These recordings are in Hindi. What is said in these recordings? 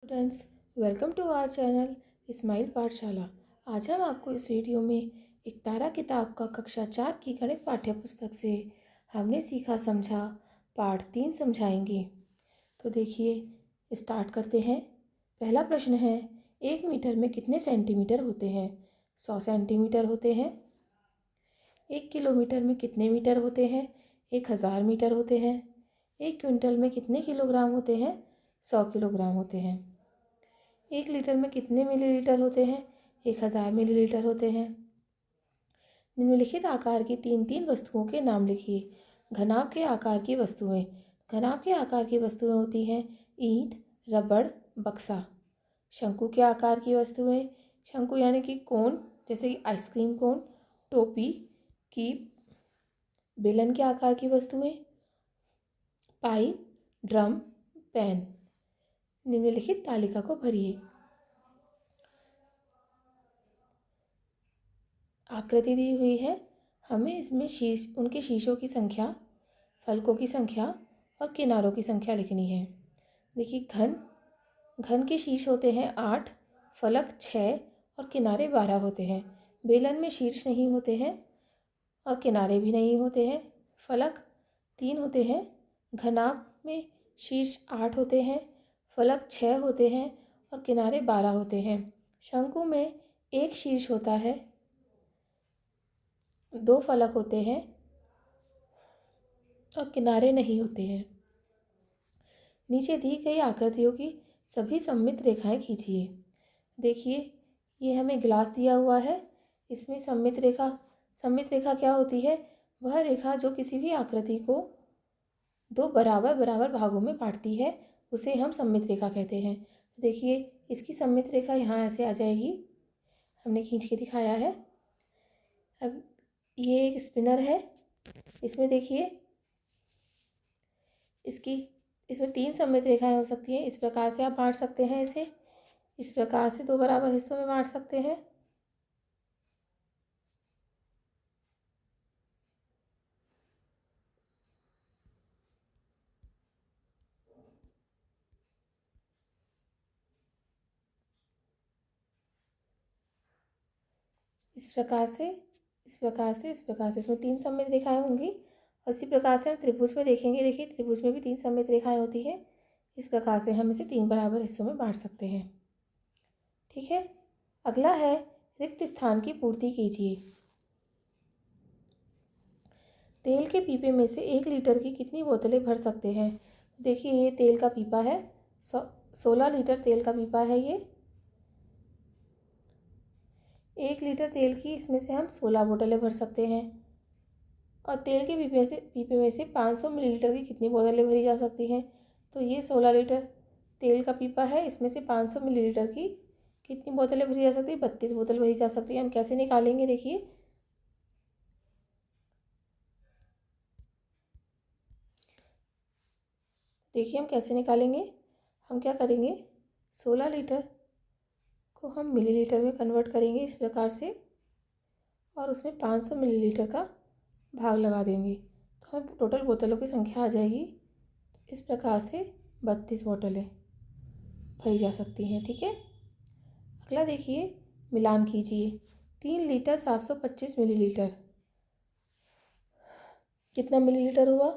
Students, welcome to our channel smile Pathshala. आज हम आपको इस वीडियो में एक तारा किताब का कक्षा 4 की गणित पाठ्य पुस्तक से हमने सीखा समझा पाठ 3 समझाएंगे। तो देखिए, स्टार्ट करते हैं। पहला प्रश्न है, 1 मीटर में कितने सेंटीमीटर होते हैं? 100 सेंटीमीटर होते हैं। 1 किलोमीटर में कितने मीटर होते हैं? 1000 मीटर होते हैं। 1 क्विंटल में कितने किलोग्राम होते हैं? 100 किलोग्राम होते हैं। 1 लीटर में कितने मिलीलीटर होते हैं? 1000 मिलीलीटर होते हैं। निम्नलिखित आकार की तीन तीन वस्तुओं के नाम लिखिए। घनाभ के आकार की वस्तुएं। घनाभ के आकार की वस्तुएं होती हैं ईंट, रबड़, बक्सा। शंकु के आकार की वस्तुएं। शंकु यानी कि कोन, जैसे कि आइसक्रीम कोन, टोपी, कीप। बेलन के आकार की वस्तुएं पाइप, ड्रम, पेन। निम्नलिखित तालिका को भरिए। आकृति दी हुई है, हमें इसमें उनके शीशों की संख्या, फलकों की संख्या और किनारों की संख्या लिखनी है। देखिए, घन के शीर्ष होते हैं 8, फलक 6 और किनारे 12 होते हैं। बेलन में शीर्ष नहीं होते हैं और किनारे भी नहीं होते हैं। फलक 3 होते हैं। घनाभ में शीर्ष 8 होते हैं, फलक 6 होते हैं और किनारे 12 होते हैं। शंकु में एक शीर्ष होता है, 2 फलक होते हैं और किनारे नहीं होते हैं। नीचे दी गई आकृतियों की सभी सममित रेखाएं खींचिए। देखिए, ये हमें गिलास दिया हुआ है। इसमें सममित रेखा क्या होती है? वह रेखा जो किसी भी आकृति को 2 बराबर बराबर भागों में बांटती है, उसे हम सममित रेखा कहते हैं। देखिए, इसकी सममित रेखा यहाँ ऐसे आ जाएगी, हमने खींच के दिखाया है। अब ये एक स्पिनर है। इसमें देखिए, इसमें 3 सममित रेखाएं हो सकती हैं। इस प्रकार से आप बांट सकते हैं इसे। इस प्रकार से 2 बराबर हिस्सों में बांट सकते हैं। इस प्रकार से इसमें 3 सममित रेखाएं होंगी। और इसी प्रकार से हम त्रिभुज में देखेंगे। देखिए, त्रिभुज में भी 3 सममित रेखाएं होती हैं। इस प्रकार से हम इसे 3 बराबर हिस्सों में बांट सकते हैं। ठीक है। अगला है, रिक्त स्थान की पूर्ति कीजिए। तेल के पीपे में से 1 लीटर की कितनी बोतलें भर सकते हैं? देखिए, ये तेल का पीपा है। 16 लीटर तेल का पीपा है ये। 1 लीटर तेल की इसमें से हम 16 बोतलें भर सकते हैं। और तेल के पीपे में से 500 मिलीलीटर की कितनी बोतलें भरी जा सकती हैं? तो ये 16 लीटर तेल का पीपा है। इसमें से 500 मिलीलीटर की कितनी बोतलें भरी जा सकती है? 32 बोतल भरी जा सकती है। हम कैसे निकालेंगे? देखिए हम कैसे निकालेंगे। हम क्या करेंगे, 16 लीटर को हम मिलीलीटर में कन्वर्ट करेंगे इस प्रकार से, और उसमें 500 मिलीलीटर का भाग लगा देंगे, तो हमें टोटल बोतलों की संख्या आ जाएगी। इस प्रकार से 32 बोतलें भरी जा सकती हैं। ठीक है। अगला देखिए, मिलान कीजिए। 3 लीटर 725 मिलीलीटर कितना मिलीलीटर हुआ?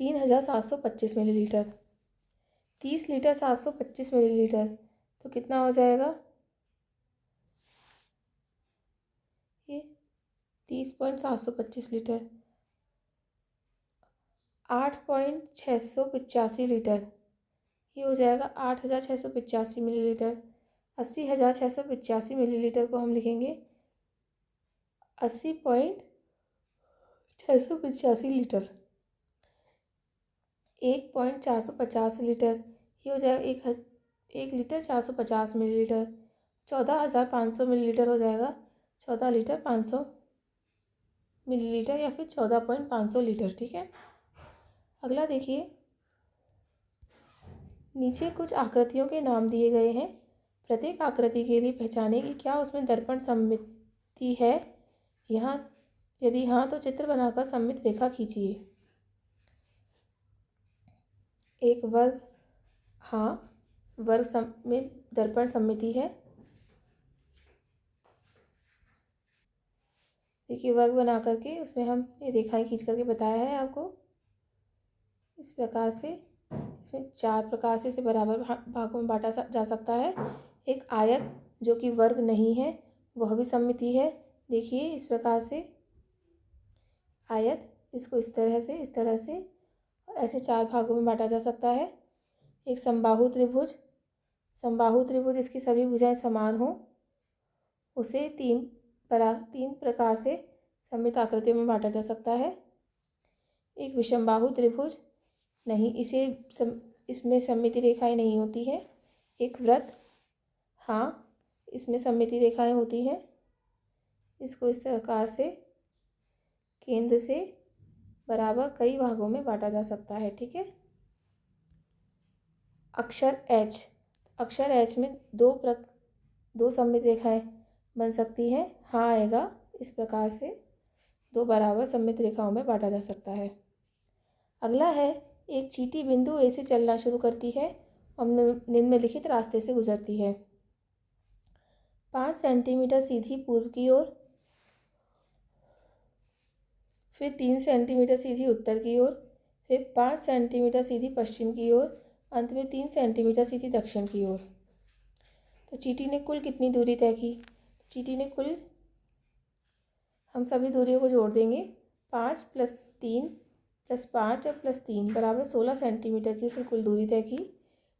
3725 मिलीलीटर। 30 लीटर 725 मिलीलीटर तो कितना हो जाएगा? ये 30.725 लीटर। 8.685 लीटर ये हो जाएगा 8685 मिलीलीटर। 80,685 मिलीलीटर को हम लिखेंगे 80.685 लीटर। 1.450 लीटर ये हो जाएगा 1 लीटर 450 मिलीलीटर। 14,500 मिलीलीटर हो जाएगा 14 लीटर 500 मिलीलीटर, या फिर 14.500 लीटर। ठीक है। अगला देखिए, नीचे कुछ आकृतियों के नाम दिए गए हैं। प्रत्येक आकृति के लिए पहचानें कि क्या उसमें दर्पण सममिति है। यहाँ यदि हाँ तो चित्र बनाकर सममित रेखा खींचिए। एक वर्ग हाँ, वर्ग में दर्पण सममिति है। देखिए वर्ग बना करके उसमें हम ये रेखाएं खींच करके बताया है आपको। इस प्रकार से इसमें 4 प्रकार से इसे बराबर भागों में बांटा जा सकता है। एक आयत जो कि वर्ग नहीं है वह भी सममिति है। देखिए इस प्रकार से आयत, इसको इस तरह से और ऐसे 4 भागों में बांटा जा सकता है। एक समबाहु त्रिभुज, इसकी सभी भुजाएं समान हो, उसे 3 प्रकार से सममित आकृतियों में बांटा जा सकता है। एक विषमबाहु त्रिभुज, नहीं इसमें सममिति रेखाएं नहीं होती है। एक वृत्त, हाँ इसमें सममिति रेखाएं होती हैं। इसको इस प्रकार से केंद्र से बराबर कई भागों में बांटा जा सकता है। ठीक है। अक्षर H में दो सममित रेखाएं बन सकती हैं। हाँ आएगा। इस प्रकार से 2 बराबर सममित रेखाओं में बांटा जा सकता है। अगला है, एक चींटी बिंदु ए से चलना शुरू करती है और निम्नलिखित रास्ते से गुजरती है। 5 सेंटीमीटर सीधी पूर्व की ओर, फिर 3 सेंटीमीटर सीधी उत्तर की ओर, फिर 5 सेंटीमीटर सीधी पश्चिम की ओर, अंत में 3 सेंटीमीटर सीधी दक्षिण की ओर। तो चींटी ने कुल कितनी दूरी तय की? चींटी ने कुल, हम सभी दूरियों को जोड़ देंगे। 5 + 3 + 5 और +3 बराबर 16 सेंटीमीटर की उसने कुल दूरी तय की।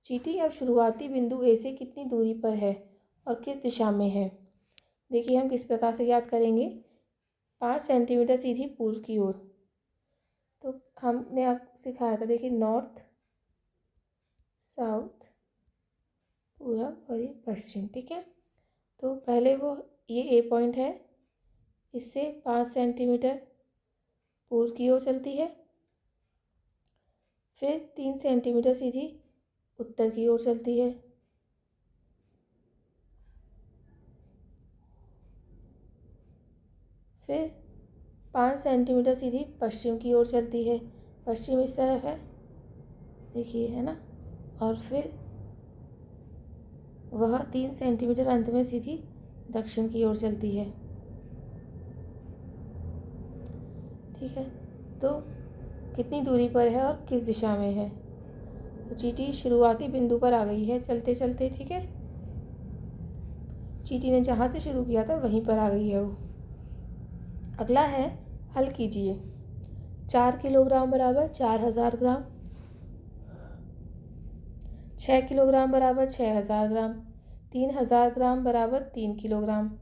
चींटी अब शुरुआती बिंदु ए से कितनी दूरी पर है और किस दिशा में है? देखिए हम किस प्रकार से याद करेंगे। 5 सेंटीमीटर सीधी पूर्व की ओर, तो हमने आपको सिखाया था, देखिए नॉर्थ, साउथ, पूरब और ये पश्चिम। ठीक है। तो पहले वो ये ए पॉइंट है, इससे 5 सेंटीमीटर पूर्व की ओर चलती है, फिर 3 सेंटीमीटर सीधी उत्तर की ओर चलती है, फिर 5 सेंटीमीटर सीधी पश्चिम की ओर चलती है। पश्चिम इस तरफ है, देखिए है ना। और फिर वह 3 सेंटीमीटर अंत में सीधी दक्षिण की ओर चलती है। ठीक है। तो कितनी दूरी पर है और किस दिशा में है? तो चींटी शुरुआती बिंदु पर आ गई है चलते चलते। ठीक है। चींटी ने जहाँ से शुरू किया था वहीं पर आ गई है वो। अगला है, हल कीजिए। 4 किलोग्राम बराबर 4000 ग्राम, 6 किलोग्राम बराबर 6000 ग्राम, 3000 ग्राम बराबर 3 किलोग्राम,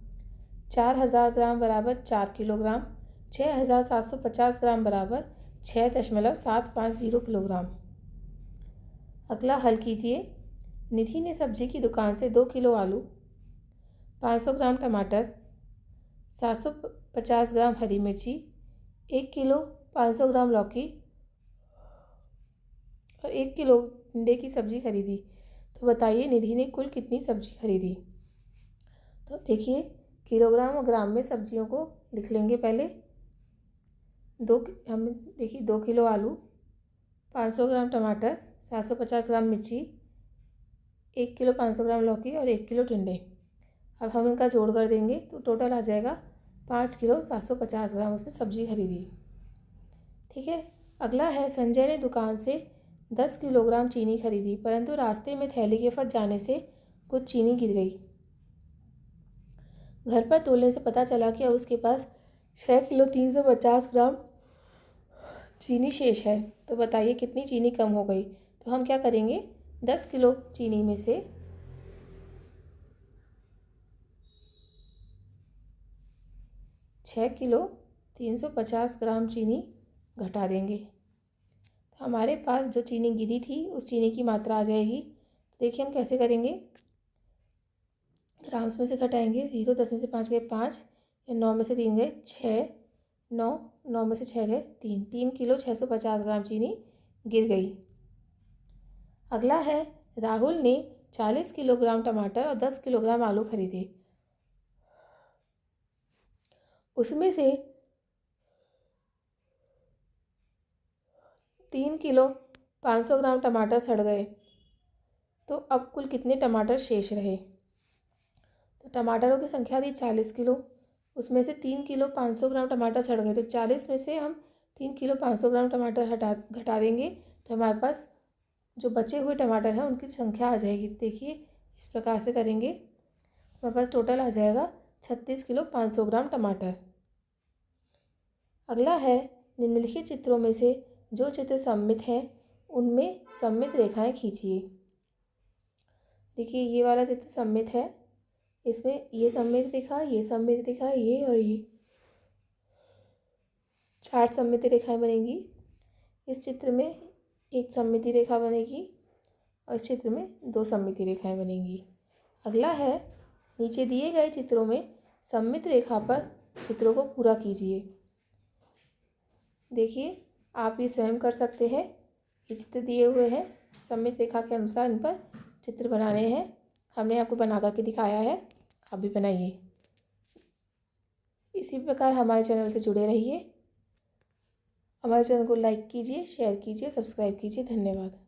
4000 ग्राम बराबर 4 किलोग्राम, 6750 ग्राम बराबर 6.750 किलोग्राम। अगला हल कीजिए। निधि ने सब्जी की दुकान से 2 किलो आलू, 500 ग्राम टमाटर, 750 ग्राम हरी मिर्ची, 1 किलो 500 ग्राम लौकी और 1 किलो टिंडे की सब्जी खरीदी। तो बताइए निधि ने कुल कितनी सब्जी खरीदी? तो देखिए किलोग्राम और ग्राम में सब्जियों को लिख लेंगे पहले। हमने देखिए 2 किलो आलू, 500 ग्राम टमाटर, 750 ग्राम मिर्ची, 1 किलो 500 ग्राम लौकी और 1 किलो टिंडे। अब हम इनका जोड़ कर देंगे तो टोटल आ जाएगा 5 किलो 750 ग्राम उसने सब्जी खरीदी। ठीक है। अगला है, संजय ने दुकान से 10 किलोग्राम चीनी खरीदी, परंतु रास्ते में थैली के फट जाने से कुछ चीनी गिर गई। घर पर तोलने से पता चला कि अब उसके पास 6 किलो 350 ग्राम चीनी शेष है। तो बताइए कितनी चीनी कम हो गई? तो हम क्या करेंगे, 10 किलो चीनी में से 6 किलो 350 ग्राम चीनी घटा देंगे। तो हमारे पास जो चीनी गिरी थी उस चीनी की मात्रा आ जाएगी। तो देखिए हम कैसे करेंगे। ग्राम्स में से घटाएंगे, 0 10 में से 5 गए 5, या 9 में से 3 गए 6, 9 में से 6 गए 3 किलो 650 ग्राम चीनी गिर गई। अगला है, राहुल ने 40 किलोग्राम टमाटर और 10 किलोग्राम आलू खरीदे। उसमें से 3 किलो 500 ग्राम टमाटर सड़ गए। तो अब कुल कितने टमाटर शेष रहे। तो टमाटरों की संख्या थी 40 किलो, उसमें से 3 किलो 500 ग्राम टमाटर सड़ गए। तो 40 में से हम 3 किलो 500 ग्राम टमाटर घटा देंगे तो हमारे पास जो बचे हुए टमाटर हैं उनकी संख्या आ जाएगी। देखिए इस प्रकार से करेंगे, हमारे पास टोटल आ जाएगा 36 किलो 500 ग्राम टमाटर। अगला है निम्नलिखित चित्रों में से जो चित्र सममित हैं उनमें सममित रेखाएं खींचिए। देखिए ये वाला चित्र सममित है, इसमें ये सममित रेखा, ये सममित रेखा, ये और ये 4 सममित रेखाएं बनेंगी। इस चित्र में एक सममिति रेखा बनेगी और इस चित्र में 2 सममिति रेखाएं बनेंगी। अगला है नीचे दिए गए चित्रों में सममित रेखा पर चित्रों को पूरा कीजिए। देखिए आप ये स्वयं कर सकते हैं। ये चित्र दिए हुए हैं, सममित रेखा के अनुसार इन पर चित्र बनाने हैं। हमने आपको बना करके दिखाया है, आप भी बनाइए। इसी प्रकार हमारे चैनल से जुड़े रहिए। हमारे चैनल को लाइक कीजिए, शेयर कीजिए, सब्सक्राइब कीजिए। धन्यवाद।